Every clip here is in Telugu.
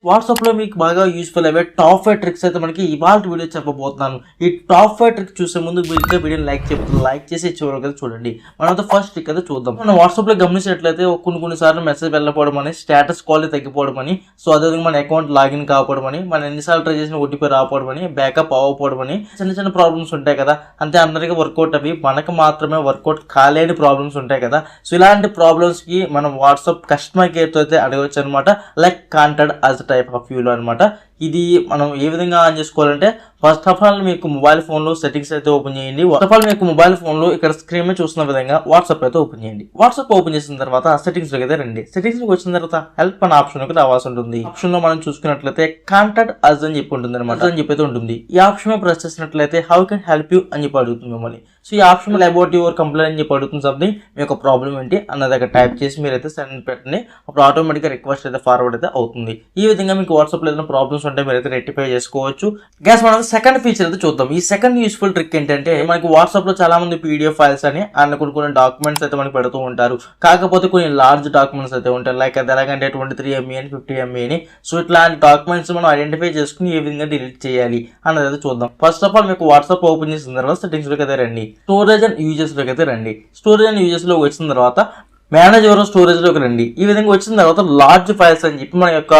వాట్సాప్ లో మీకు బాగా యూస్ఫుల్ అయ్యే టాప్ 5 ట్రిక్స్ అయితే మనకి ఇవాళ వీడియో చెప్పబోతున్నాను. ఈ టాప్ 5 ట్రిక్స్ చూసే ముందు మీరు వీడియోని లైక్ చేసి చివరికి చూడండి. మనం ఫస్ట్ ట్రిక్ అయితే చూద్దాం. మనం వాట్సాప్ లో గమనించినట్లయితే కొన్ని సార్లు మెసేజ్ వెళ్ళకపోవడం అని, స్టేటస్ కాల్ తగ్గిపోవడం అని, సో అదేవిధంగా మన అకౌంట్ లాగిన్ కాకపోవడం అని, మనం ఎన్నిసార్లు ట్రై చేసిన ఓటీపీ రాకపోవడం అని, బ్యాకప్ అవ్వకపోవడం అని చిన్న ప్రాబ్లమ్స్ ఉంటాయి కదా. అంతే అందరికీ వర్కౌట్ అవి, మనకు మాత్రమే వర్కౌట్ కాలేని ప్రాబ్లమ్స్ ఉంటాయి కదా. సో ఇలాంటి ప్రాబ్లమ్స్ కి మనం వాట్సాప్ కస్టమర్ కేర్ తో అయితే అడగవచ్చు అనమాట. Like contact as a type of view అనమాట. ఇది మనం ఏ విధంగా ఆన్ చేసుకోవాలంటే ఫస్ట్ ఆఫ్ ఆల్ మీకు మొబైల్ ఫోన్ లో సెట్టింగ్స్ అయితే ఓపెన్ చేయండి. ఫస్ట్ ఆఫ్ ఆల్ మీకు మొబైల్ ఫోన్ లో ఇక్కడ స్క్రీన్ మీద చూస్తున్న విధంగా వాట్సాప్ అయితే ఓపెన్ చేయండి. వాట్సాప్ ఓపెన్ చేసిన తర్వాత సెట్టింగ్స్ లోకి అయితే రండి. సెట్టింగ్స్ లోకి వచ్చిన తర్వాత హెల్ప్ అనే ఆప్షన్ లోకి రావాల్సి ఉంటుంది. ఆప్షన్ లో మనం చూసుకున్నట్లయితే కాంటాక్ట్ as అని చెప్పి ఉంటుంది అనమాట. అని చెప్పి అయితే ఉంటుంది. ఈ ఆప్షన్ ప్రెస్ చేసినట్లయితే హౌ కెన్ హెల్ప్ యూ అని చెప్పి అడుగుతుంది మిమ్మల్ని. సో ఈ ఆప్షన్ అబౌట్ యువర్ కంప్లైంట్ అని చెప్పి అడుగుతుంది. సంథింగ్ మీ యొక్క ప్రాబ్లం ఏంటి అన్నది అక్కడ టైప్ చేసి మీరైతే సెండ్ పెట్టండి. అప్పుడు ఆటోమేటిక్గా రిక్వెస్ట్ అయితే ఫార్వర్డ్ అయితే అవుతుంది. ఈ విధంగా మీకు వాట్సాప్ లో ఏదైనా ప్రాబ్లమ్స్ ఉంటే మీరైతే రెక్టిఫై చేసుకోవచ్చు. గ్యాస్ మనం సెకండ్ ఫీచర్ అయితే చూద్దాం. ఈ సెకండ్ యూస్ఫుల్ ట్రిక్ ఏంటంటే మనకి వాట్సాప్ లో చాలా మంది పీడిఎఫ్ ఫైల్స్ అని అండ్ కొన్ని డాక్యుమెంట్స్ అయితే మనకి పెడుతూ ఉంటారు. కాకపోతే కొన్ని లార్జ్ డాక్యుమెంట్స్ అయితే ఉంటాయి. లైక్ అది ఎలాగంటే 23 MB అని 50 MB అని. సో ఇట్లాంటి డాక్యుమెంట్స్ మనం ఐడెంటిఫై చేసుకుని ఏ విధంగా డిలీట్ చేయాలి అన్నది అయితే చూద్దాం. ఫస్ట్ ఆఫ్ ఆల్ మీకు వాట్సాప్ ఓపెన్ చేసిన తర్వాత సెట్టింగ్స్ లోకి అయితే రండి. స్టోరేజ్ అండ్ యూజెస్ లోకి అయితే రండి. స్టోరేజ్ అండ్ యూజెస్ లోకి వచ్చిన తర్వాత మేనేజ్ యువర్ స్టోరేజ్ లోకి రండి. ఈ విధంగా వచ్చిన తర్వాత లార్జ్ ఫైల్స్ అని చెప్పి మన యొక్క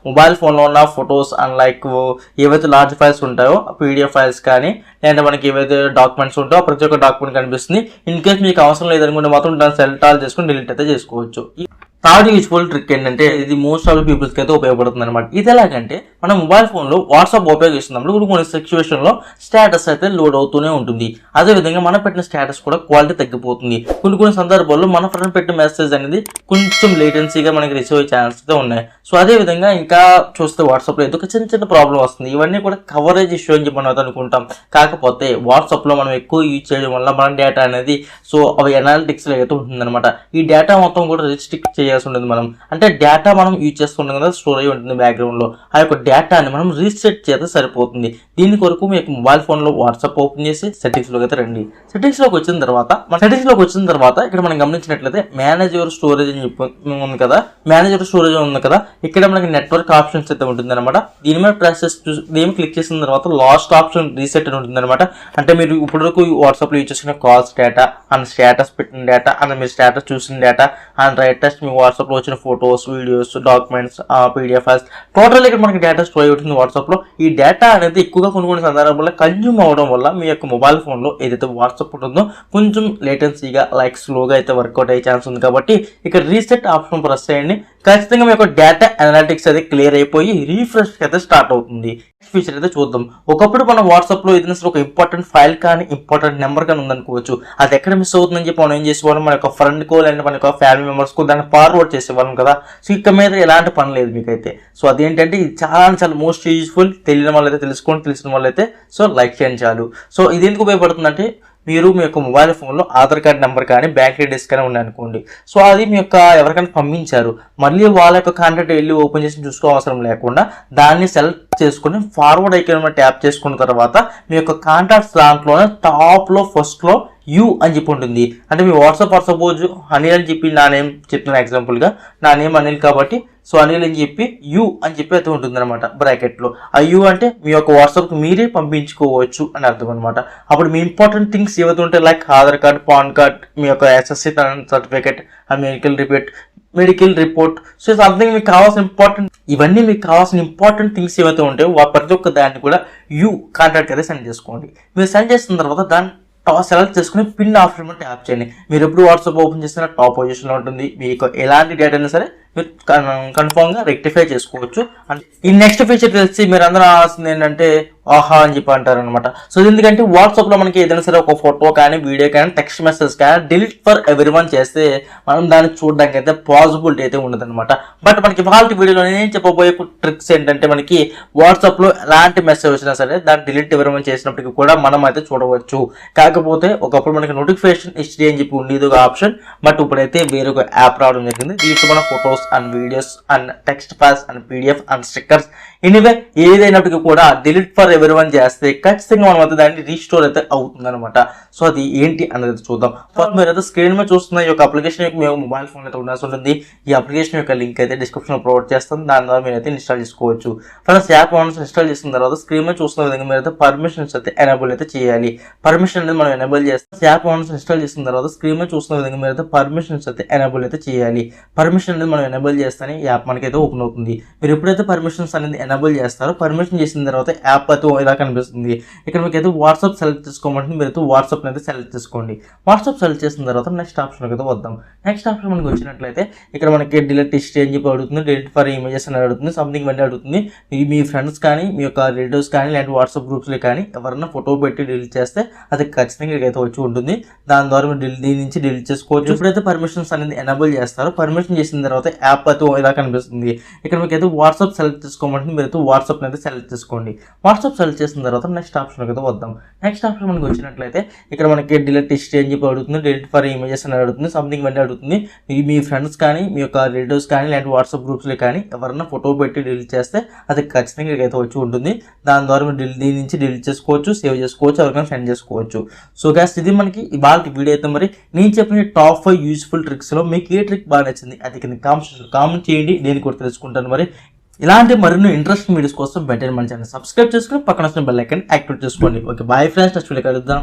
మొబైల్ ఫోన్ లో ఉన్న ఫొటోస్ అండ్ లైక్ ఏవైతే లార్జ్ ఫైల్స్ ఉంటాయో పీడిఎఫ్ ఫైల్స్ కానీ లేదంటే మనకి ఏవైతే డాక్యుమెంట్స్ ఉంటాయో ప్రతి ఒక్క డాక్యుమెంట్ కనిపిస్తుంది. ఇన్ కేస్ మీకు అవసరం లేదనుకుంటే మాత్రం దాన్ని సెలెక్ట్ ఆల్ చేసుకుని డిలీట్ అయితే చేసుకోవచ్చు. థర్డ్ యూస్ఫుల్ ట్రిక్ ఏంటంటే ఇది మోస్ట్ ఆఫ్ పీపుల్స్ కి అయితే ఉపయోగపడుతుంది అనమాట. ఇది ఎలాగంటే మన మొబైల్ ఫోన్ లో వాట్సాప్ ఉపయోగిస్తున్నప్పుడు కొన్ని సిచ్యువేషన్ లో స్టేటస్ అయితే లోడ్ అవుతూనే ఉంటుంది. అదే విధంగా మనం పెట్టిన స్టేటస్ కూడా క్వాలిటీ తగ్గిపోతుంది. కొన్ని సందర్భాల్లో మన ఫ్రెండ్ పెట్టిన మెసేజ్ అనేది కొంచెం లేటెన్సీగా మనకి రిసీవ్ అయ్యే ఛాన్స్ అయితే ఉన్నాయి. సో అదే విధంగా ఇంకా చూస్తే వాట్సాప్ లో ఏదో ఒక చిన్న ప్రాబ్లం వస్తుంది. ఇవన్నీ కూడా కవరేజ్ ఇష్యూ అని చెప్పి మనం అనుకుంటాం. కాకపోతే వాట్సాప్ లో మనం ఎక్కువ యూజ్ చేయడం వల్ల మన డేటా అనేది సో అవి అనాలిటిక్స్ లో అయితే ఉంటుంది అనమాట. ఈ డేటా మొత్తం కూడా రిస్ట్రిక్ట్ చేయాల్సి ఉంటుంది. మనం అంటే డేటా మనం యూజ్ చేసుకుంటాం కదా, స్టోర్ అయి ఉంటుంది బ్యాక్గ్రౌండ్ లో. ఆ యొక్క డేటాని మనం రీసెట్ చేస్తే సరిపోతుంది. దీని కొరకు మీకు మొబైల్ ఫోన్ లో వాట్సాప్ ఓపెన్ చేసి సెట్టింగ్స్ లోకి అయితే రండి. సెట్టింగ్స్ లోకి వచ్చిన తర్వాత ఇక్కడ మనం గమనించినట్లయితే మేనేజ్ యువర్ స్టోరేజ్ అని చెప్పి ఉంది కదా, మేనేజ్ యువర్ స్టోరేజ్ ఉంది కదా, ఇక్కడ మనకి నెట్వర్క్ ఆప్షన్స్ అయితే ఉంటుంది అనమాట. దీని మీద ప్రెస్ దీని క్లిక్ చేసిన తర్వాత లాస్ట్ ఆప్షన్ రీసెట్ అని ఉంటుంది అనమాట. అంటే మీరు ఇప్పటివరకు వాట్సాప్ లో యూజ్ చేసుకున్న కాల్స్ డేటా అండ్ స్టేటస్ పెట్టిన డేటా అండ్ మీరు స్టేటస్ చూసిన డేటా అండ్ రైటెస్ట్ మీ వాట్సాప్ లో వచ్చిన photos, videos, documents, PDF files total ఇక్కడ మనకి డేటా స్టోర్ అవుతుంది వాట్సాప్ లో. ఈ డేటా అనేది ఎక్కువగా కొన్ని సందర్భాల్లో కన్జ్యూమ్ అవడం వల్ల మీ యొక్క మొబైల్ ఫోన్ లో ఏదైతే వాట్సాప్ ఉంటుందో కొంచెం లేటెన్సీగా లైక్ స్లోగా అయితే వర్కౌట్ అయ్యే ఛాన్స్ ఉంది. కాబట్టి ఇక్కడ రీసెట్ ఆప్షన్ ప్రెస్ చేయండి. ఖచ్చితంగా మీ యొక్క డేటా అనలిటిక్స్ అయితే క్లియర్ అయిపోయి రీఫ్రెష్ అయితే స్టార్ట్ అవుతుంది. ఫీచర్ అయితే చూద్దాం. ఒకప్పుడు మనం వాట్సాప్ లో ఏదైనా ఒక ఇంపార్టెంట్ ఫైల్ కానీ ఇంపార్టెంట్ నెంబర్ కానీ ఉందనుకోవచ్చు. అది ఎక్కడ మిస్ అవుతుందని చెప్పి మనం ఏం చేసేవాళ్ళం, మన యొక్క ఫ్రెండ్ కో లేదంటే మన యొక్క ఫ్యామిలీ మెంబర్స్ కో దాన్ని ఫార్వర్డ్ చేసేవాళ్ళం కదా. సో ఇక మీద ఎలాంటి పని లేదు మీకైతే. సో అదేంటంటే ఇది చాలా మోస్ట్ యూజ్ఫుల్. తెలియని వాళ్ళైతే తెలుసుకోండి, తెలిసిన వాళ్ళైతే సో లైక్ చేయండి చాలు. సో ఇది ఎందుకు ఉపయోగపడుతుందంటే మీరు మీ యొక్క మొబైల్ ఫోన్లో ఆధార్ కార్డ్ నెంబర్ కానీ బ్యాంక్ డీటెయిల్స్ కానీ ఉన్నాయనుకోండి. సో అది మీ యొక్క ఎవరికైనా పంపించారు, మళ్ళీ వాళ్ళ యొక్క కాంటాక్ట్ వెళ్ళి ఓపెన్ చేసి చూసుకో అవసరం లేకుండా దాన్ని సెలెక్ట్ చేసుకుని ఫార్వర్డ్ ఐకాన్ ట్యాప్ చేసుకున్న తర్వాత మీ యొక్క కాంటాక్ట్స్ దాంట్లోనే టాప్ లో ఫస్ట్ లో యూ అని చెప్పి ఉంటుంది. అంటే మీ వాట్సాప్ సపోజ్ అనిల్ అని చెప్పి నా నేమ్ చెప్తున్నా ఎగ్జాంపుల్ గా, నా నేమ్ అనిల్ కాబట్టి సో అనిల్ అని చెప్పి యూ అని చెప్పి అయితే ఉంటుంది అనమాట బ్రాకెట్ లో. ఆ యూ అంటే మీ యొక్క వాట్సాప్ మీరే పంపించుకోవచ్చు అని అర్థం అనమాట. అప్పుడు మీ ఇంపార్టెంట్ థింగ్స్ ఏవైతే ఉంటాయి like Aadhaar card, PAN card, మీ యొక్క SSC certificate, medical report, so something మీకు కావాల్సిన ఇవన్నీ మీకు కావాల్సిన ఇంపార్టెంట్ థింగ్స్ ఏవైతే ఉంటాయో ప్రతి ఒక్క దాన్ని కూడా యూ కాంటాక్ట్ అయితే సెండ్ చేసుకోండి. మీరు సెండ్ చేసిన తర్వాత దాన్ని సెలెక్ట్ చేసుకుని పిన్ ఆప్షన్ ట్యాప్ చేయండి. మీరు ఎప్పుడు వాట్సాప్ ఓపెన్ చేసినా టాప్ పొజిషన్ లో ఉంటుంది. మీకు ఎలాంటి డేటా అయినా సరే మీరు కన్ఫర్మ్ గా రెక్టిఫై చేసుకోవచ్చు. అండ్ ఈ నెక్స్ట్ ఫీచర్ తెలిసి మీరు అందరూ ఆల్సింది ఏంటంటే ఆహా అని చెప్పి అంటారు అనమాట. సో ఎందుకంటే వాట్సాప్ లో మనకి ఏదైనా సరే ఒక ఫోటో కానీ వీడియో కానీ టెక్స్ట్ మెసేజ్ కానీ డిలీట్ ఫర్ ఎవ్రీవన్ చేస్తే మనం దాన్ని చూడడానికి అయితే పాసిబిలిటీ అయితే ఉండదు అనమాట. బట్ మనకి వాళ్ళ వీడియోలో నేను చెప్పబోయే ట్రిక్స్ ఏంటంటే మనకి వాట్సాప్ లో ఎలాంటి మెసేజ్ వచ్చినా సరే దాన్ని డిలీట్ ఎవ్రీవన్ చేసినప్పటికీ కూడా మనం అయితే చూడవచ్చు. కాకపోతే ఒకప్పుడు మనకి నోటిఫికేషన్ హిస్టరీ అని చెప్పి ఉండేది ఒక ఆప్షన్, బట్ ఇప్పుడైతే వేరొక యాప్ రావడం జరిగింది. దీంట్లో మన photos and videos and text files and PDF and stickers anyway ఏదైనప్పటికీ కూడా డిలీట్ ఫర్ ఎవరివన్ చేస్తే ఖచ్చితంగా మనం అయితే దాన్ని రీస్టోర్ అయితే అవుతుంది అనమాట. సో అది ఏంటి అనేది చూద్దాం. ఫస్ట్ మీరు అయితే స్క్రీన్ మీద చూస్తున్న ఈ యొక్క అప్లికేషన్ యొక్క మీ మొబైల్ ఫోన్ అయితే ఉండాల్సి ఉంటుంది. ఈ అప్లికేషన్ యొక్క లింక్ అయితే డిస్క్రిప్షన్ లో ప్రొవైడ్ చేస్తాం. దాని ద్వారా మీరు అయితే ఇన్స్టాల్ చేసుకోవచ్చు. ఫస్ట్ యాప్ ఇన్స్టాల్ చేసిన తర్వాత స్క్రీన్ మీద చూస్తున్న విధంగా మీరు అయితే పర్మిషన్స్ అయితే ఎనేబుల్ అయితే చేయాలి. పర్మిషన్ అనేది మనం ఎనేబుల్ చేస్తాం. యాప్ ఇన్స్టాల్ చేసిన తర్వాత స్క్రీన్ మీద చూస్తున్న విధంగా మీరు అయితే పర్మిషన్స్ అయితే ఎనేబుల్ అయితే చేయాలి. పర్మిషన్ అనేది మనం ఎనేబుల్ చేస్తేనే యాప్ మనకైతే ఓపెన్ అవుతుంది. మీరు ఎప్పుడైతే పర్మిషన్స్ అనేది ఎనేబుల్ చేస్తారో పర్మిషన్ చేసిన తర్వాత యాప్ అయితే ఇలా కనిపిస్తుంది. ఇక్కడ మీకు అయితే వాట్సాప్ సెలెక్ట్ చేసుకోమంటే మీరు అయితే వాట్సాప్ అయితే సెలెక్ట్ చేసుకోండి. వాట్సాప్ సెలెక్ట్ చేసిన తర్వాత నెక్స్ట్ ఆప్షన్ అయితే వద్దాం. నెక్స్ట్ ఆప్షన్ మనకి వచ్చినట్లయితే ఇక్కడ మనకి డిలీట్ హిస్టరీ అని చెప్పి అడుగుతుంది, డిలీట్ ఫర్ ఇమేజెస్ అని అడుగుతుంది, సంథింగ్ ఇవన్నీ అడుగుతుంది. మీ ఫ్రెండ్స్ కానీ మీ యొక్క రిలేటివ్స్ కానీ లేదంటే వాట్సాప్ గ్రూప్స్లో కానీ ఎవరైనా ఫోటో పెట్టి డిలీట్ చేస్తే అది ఖచ్చితంగా ఇక్కడికైతే వచ్చి ఉంటుంది. దాని ద్వారా మీరు దీని నుంచి డిలీట్ చేసుకోవచ్చు. ఎప్పుడైతే పర్మిషన్స్ అనేది ఎనేబుల్ చేస్తారో పర్మిషన్ చేసిన తర్వాత యాప్ అయితే ఇలా కనిపిస్తుంది. ఇక్కడ మీకు అయితే వాట్సాప్ సెలెక్ట్ చేసుకోమంటే మీరు అయితే వాట్సాప్ అయితే సెలెక్ట్ చేసుకోండి. వాట్సాప్ సెలెక్ట్ చేసిన తర్వాత నెక్స్ట్ ఆప్షన్ అయితే వద్దాం. నెక్స్ట్ ఆప్షన్ మనకి వచ్చినట్లయితే ఇక్కడ మనకి డిలీట్ హిస్టరీ అని చెప్పి అడుగుతుంది, డిలీట్ ఫర్ ఇమేజెస్ అని అడుగుతుంది, సంథింగ్ ఇవన్నీ అడుగుతుంది. మీ ఫ్రెండ్స్ కానీ మీ యొక్క రిలేటివ్స్ కానీ లేదంటే వాట్సాప్ గ్రూప్స్లో కానీ ఎవరైనా ఫోటో పెట్టి డిలీట్ చేస్తే అది ఖచ్చితంగా ఇక్కడికైతే వచ్చి ఉంటుంది. దాని ద్వారా మీరు దీని నుంచి డిలీట్ చేసుకోవచ్చు, సేవ్ చేసుకోవచ్చు, ఎవరికైనా సెండ్ చేసుకోవచ్చు. సో గ్యాస్ ఇది మనకి ఇవాళ వీడియో అయితే. మరి నేను చెప్పిన టాప్ 5 యూస్ఫుల్ ట్రిక్స్లో మీకు ఏ ట్రిక్ బాగా నచ్చింది అది కింద కామెంట్ చేయండి, నేను కూడా తెలుసుకుంటాను. మరి ఇలాంటి మరిన్ని ఇంట్రెస్టింగ్ వీడియోస్ కోసం వెంటనే మన ఛానల్ సబ్స్క్రైబ్ చేసుకుని పక్కన బెల్ ఐకాన్ యాక్టివేట్ చేసుకోండి. Okay bye friends, next video కలుద్దాం.